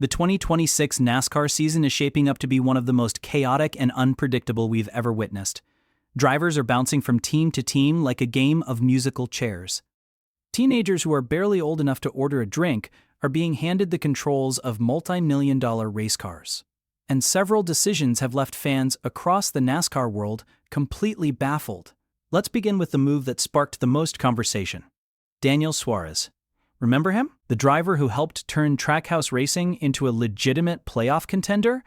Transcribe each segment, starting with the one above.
The 2026 NASCAR season is shaping up to be one of the most chaotic and unpredictable we've ever witnessed. Drivers are bouncing from team to team like a game of musical chairs. Teenagers who are barely old enough to order a drink are being handed the controls of multi-million-dollar race cars. And several decisions have left fans across the NASCAR world completely baffled. Let's begin with the move that sparked the most conversation. Daniel Suarez. Remember him? The driver who helped turn Trackhouse Racing into a legitimate playoff contender?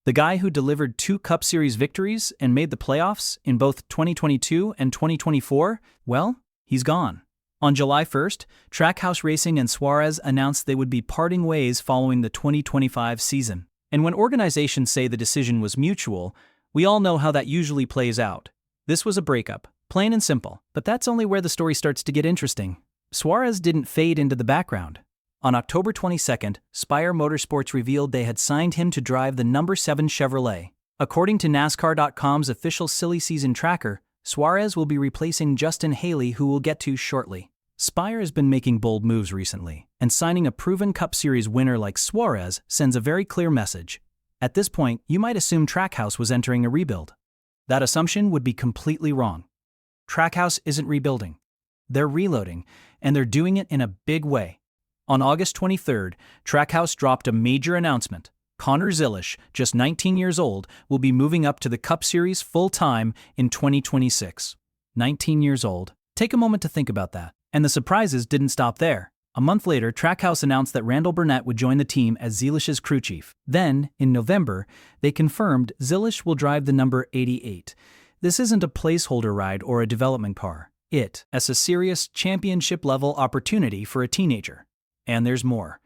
The guy who delivered 2 Cup Series victories and made the playoffs in both 2022 and 2024? Well, he's gone. On July 1st, Trackhouse Racing and Suarez announced they would be parting ways following the 2025 season. And when organizations say the decision was mutual, we all know how that usually plays out. This was a breakup, plain and simple, but that's only where the story starts to get interesting. Suarez didn't fade into the background. On October 22nd, Spire Motorsports revealed they had signed him to drive the number 7 Chevrolet. According to NASCAR.com's official silly season tracker, Suarez will be replacing Justin Haley, who we'll get to shortly. Spire has been making bold moves recently, and signing a proven Cup Series winner like Suarez sends a very clear message. At this point, you might assume Trackhouse was entering a rebuild. That assumption would be completely wrong. Trackhouse isn't rebuilding. They're reloading, and they're doing it in a big way. On August 23rd, Trackhouse dropped a major announcement. Connor Zilisch, just 19 years old, will be moving up to the Cup Series full-time in 2026. 19 years old. Take a moment to think about that. And the surprises didn't stop there. A month later, Trackhouse announced that Randall Burnett would join the team as Zilisch's crew chief. Then, in November, they confirmed Zilisch will drive the number 88. This isn't a placeholder ride or a development car. It's a serious championship-level opportunity for a teenager. And there's more.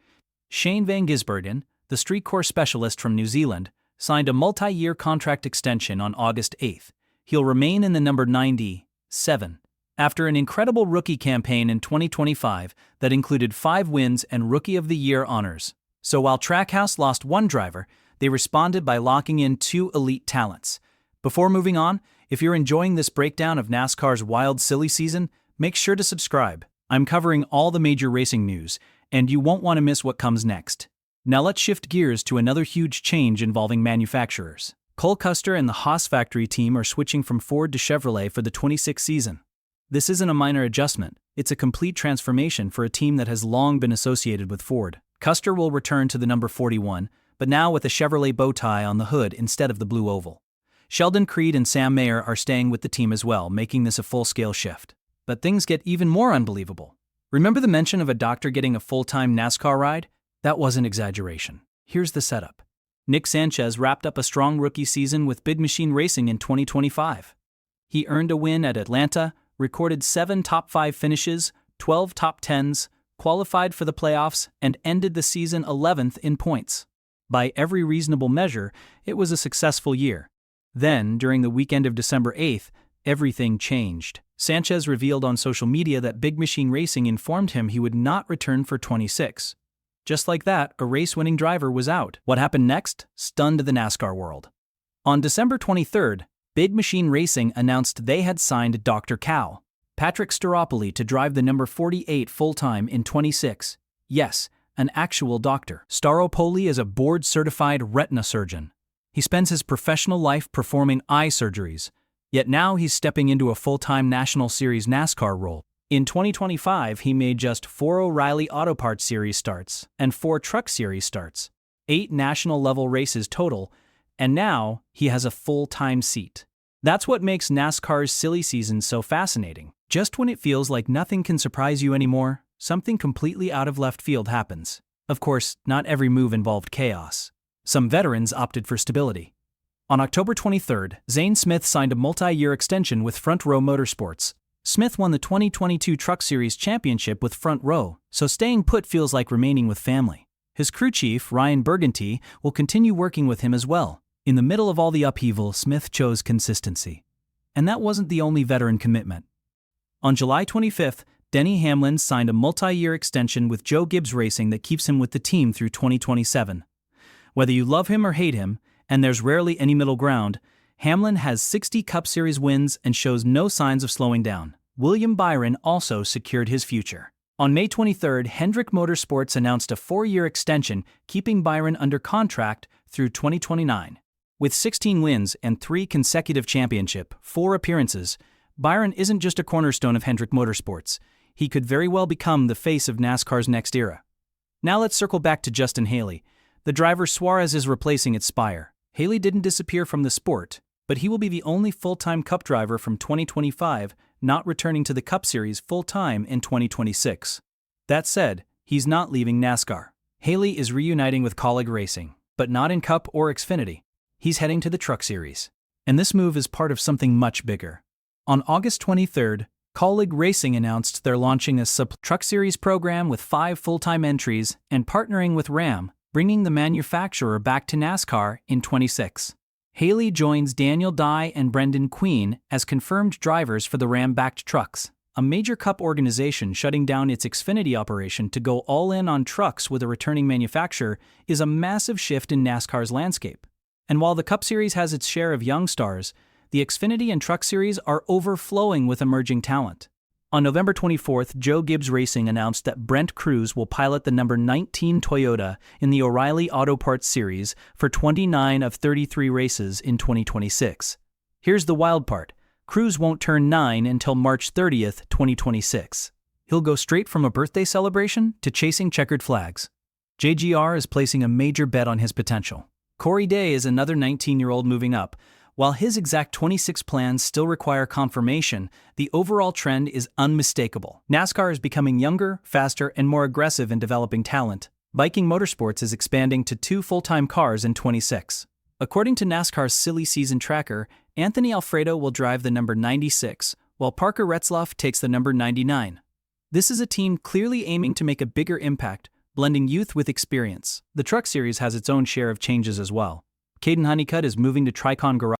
Shane Van Gisbergen, the street course specialist from New Zealand, signed a multi-year contract extension on August 8th. He'll remain in the number 97. After an incredible rookie campaign in 2025 that included 5 wins and Rookie of the Year honors. So while Trackhouse lost 1 driver, they responded by locking in 2 elite talents. Before moving on, if you're enjoying this breakdown of NASCAR's wild, silly season, make sure to subscribe. I'm covering all the major racing news, and you won't want to miss what comes next. Now let's shift gears to another huge change involving manufacturers. Cole Custer and the Haas factory team are switching from Ford to Chevrolet for the 26th season. This isn't a minor adjustment, it's a complete transformation for a team that has long been associated with Ford. Custer will return to the number 41, but now with a Chevrolet bow tie on the hood instead of the blue oval. Sheldon Creed and Sam Mayer are staying with the team as well, making this a full-scale shift. But things get even more unbelievable. Remember the mention of a doctor getting a full-time NASCAR ride? That wasn't exaggeration. Here's the setup. Nick Sanchez wrapped up a strong rookie season with Big Machine Racing in 2025. He earned a win at Atlanta, recorded 7 top 5 finishes, 12 top 10s, qualified for the playoffs, and ended the season 11th in points. By every reasonable measure, it was a successful year. Then, during the weekend of December 8th, everything changed. Sanchez revealed on social media that Big Machine Racing informed him he would not return for 26. Just like that, a race-winning driver was out. What happened next stunned the NASCAR world. On December 23rd, Big Machine Racing announced they had signed Dr. Cow, Patrick Staropoli, to drive the number 48 full-time in 26. Yes, an actual doctor. Staropoli is a board-certified retina surgeon. He spends his professional life performing eye surgeries, yet now he's stepping into a full-time National Series NASCAR role. In 2025, he made just 4 O'Reilly Auto Parts Series starts and 4 Truck Series starts, 8 national-level races total, and now he has a full-time seat. That's what makes NASCAR's silly season so fascinating. Just when it feels like nothing can surprise you anymore, something completely out of left field happens. Of course, not every move involved chaos. Some veterans opted for stability. On October 23rd, Zane Smith signed a multi-year extension with Front Row Motorsports. Smith won the 2022 Truck Series Championship with Front Row, so staying put feels like remaining with family. His crew chief, Ryan Burgunty, will continue working with him as well. In the middle of all the upheaval, Smith chose consistency. And that wasn't the only veteran commitment. On July 25th, Denny Hamlin signed a multi-year extension with Joe Gibbs Racing that keeps him with the team through 2027. Whether you love him or hate him, and there's rarely any middle ground, Hamlin has 60 Cup Series wins and shows no signs of slowing down. William Byron also secured his future. On May 23, Hendrick Motorsports announced a 4-year extension, keeping Byron under contract through 2029. With 16 wins and 3 consecutive championship, 4 appearances, Byron isn't just a cornerstone of Hendrick Motorsports. He could very well become the face of NASCAR's next era. Now let's circle back to Justin Haley. The driver Suarez is replacing at Spire. Haley didn't disappear from the sport, but he will be the only full-time Cup driver from 2025 not returning to the Cup Series full-time in 2026. That said, he's not leaving NASCAR. Haley is reuniting with Colleague Racing, but not in Cup or Xfinity. He's heading to the Truck Series. And this move is part of something much bigger. On August 23rd, Colleague Racing announced they're launching a Truck Series program with 5 full-time entries and partnering with Ram, bringing the manufacturer back to NASCAR in 26. Haley joins Daniel Dye and Brendan Queen as confirmed drivers for the Ram-backed trucks, a major Cup organization shutting down its Xfinity operation to go all in on trucks with a returning manufacturer is a massive shift in NASCAR's landscape. And while the Cup Series has its share of young stars, the Xfinity and Truck Series are overflowing with emerging talent. On November 24th, Joe Gibbs Racing announced that Brent Cruz will pilot the number 19 Toyota in the O'Reilly Auto Parts Series for 29 of 33 races in 2026. Here's the wild part. Cruz won't turn 9 until March 30th, 2026. He'll go straight from a birthday celebration to chasing checkered flags. JGR is placing a major bet on his potential. Corey Day is another 19-year-old moving up. While his exact 26 plans still require confirmation, the overall trend is unmistakable. NASCAR is becoming younger, faster, and more aggressive in developing talent. Viking Motorsports is expanding to 2 full-time cars in 26. According to NASCAR's silly season tracker, Anthony Alfredo will drive the number 96, while Parker Retzlaff takes the number 99. This is a team clearly aiming to make a bigger impact, blending youth with experience. The Truck Series has its own share of changes as well. Caden Honeycutt is moving to Tricon Garage.